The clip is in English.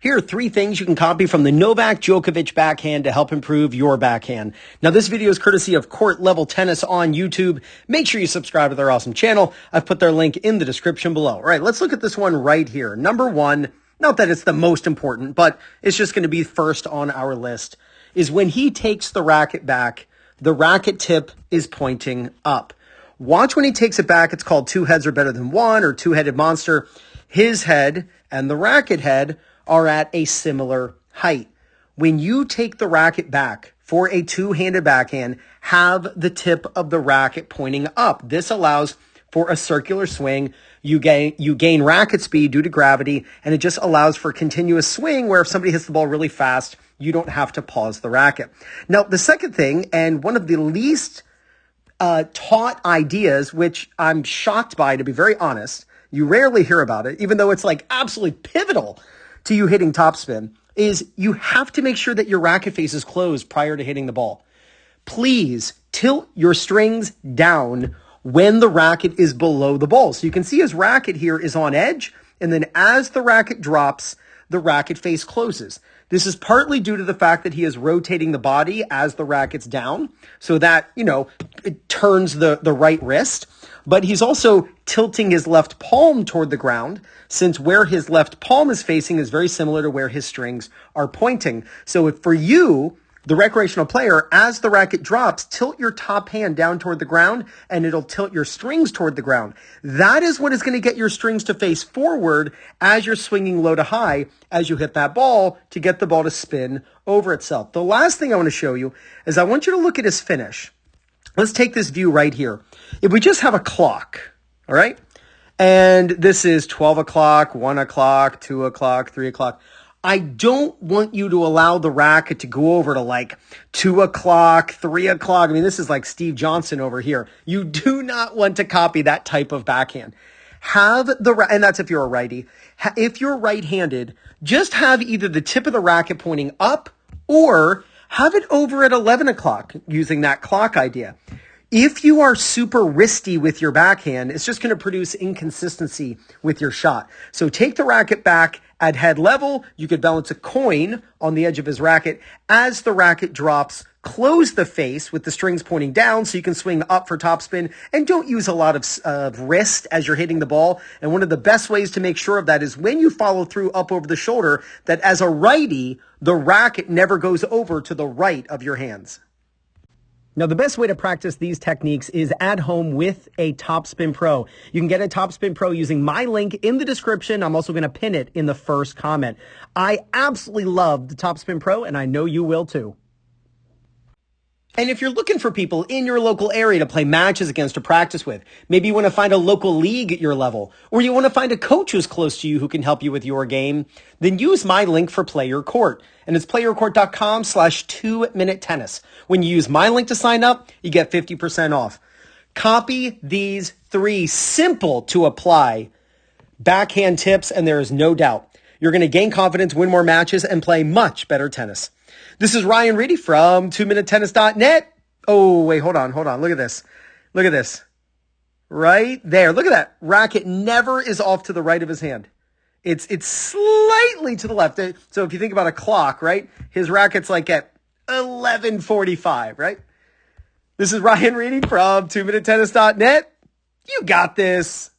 Here are 3 things you can copy from the Novak Djokovic backhand to help improve your backhand. Now, this video is courtesy of Court Level Tennis on YouTube. Make sure you subscribe to their awesome channel. I've put their link in the description below. All right, let's look at this one right here. Number 1, not that it's the most important, but it's just going to be first on our list, is when he takes the racket back, the racket tip is pointing up. Watch when he takes it back. It's called 2 heads are better than 1 or 2-headed monster. His head and the racket head are at a similar height. When you take the racket back for a 2-handed backhand, have the tip of the racket pointing up. This allows for a circular swing. You gain racket speed due to gravity, and it just allows for continuous swing where if somebody hits the ball really fast, you don't have to pause the racket. Now, the second thing, and one of the least taught ideas, which I'm shocked by, to be very honest, you rarely hear about it, even though it's like absolutely pivotal to you hitting topspin, is you have to make sure that your racket face is closed prior to hitting the ball. Please tilt your strings down when the racket is below the ball. So you can see his racket here is on edge, and then as the racket drops, the racket face closes. This is partly due to the fact that he is rotating the body as the racket's down, so that, it turns the right wrist. But he's also tilting his left palm toward the ground, since where his left palm is facing is very similar to where his strings are pointing. So if for you, the recreational player, as the racket drops, tilt your top hand down toward the ground, and it'll tilt your strings toward the ground. That is what is going to get your strings to face forward as you're swinging low to high as you hit that ball to get the ball to spin over itself. The last thing I want to show you is I want you to look at his finish. Let's take this view right here. If we just have a clock, all right, and this is 12 o'clock, 1 o'clock, 2 o'clock, 3 o'clock, I don't want you to allow the racket to go over to like 2 o'clock, 3 o'clock. I mean, this is like Steve Johnson over here. You do not want to copy that type of backhand. And that's if you're a righty. If you're right-handed, just have either the tip of the racket pointing up or have it over at 11 o'clock using that clock idea. If you are super wristy with your backhand, it's just going to produce inconsistency with your shot. So take the racket back at head level. You could balance a coin on the edge of his racket. As the racket drops, close the face with the strings pointing down so you can swing up for topspin, and don't use a lot of wrist as you're hitting the ball. And one of the best ways to make sure of that is when you follow through up over the shoulder, that as a righty, the racket never goes over to the right of your hands. Now, the best way to practice these techniques is at home with a Topspin Pro. You can get a Topspin Pro using my link in the description. I'm also going to pin it in the first comment. I absolutely love the Topspin Pro, and I know you will too. And if you're looking for people in your local area to play matches against or practice with, maybe you want to find a local league at your level, or you want to find a coach who's close to you who can help you with your game, then use my link for PlayYourCourt. And it's playyourcourt.com/2-minute-tennis. When you use my link to sign up, you get 50% off. Copy these 3 simple to apply backhand tips, and there is no doubt you're going to gain confidence, win more matches, and play much better tennis. This is Ryan Reedy from 2minutetennis.net. Oh, wait, hold on. Look at this. Right there. Look at that. Racket never is off to the right of his hand. It's slightly to the left. So if you think about a clock, right? His racket's like at 11:45, right? This is Ryan Reedy from 2minutetennis.net. You got this.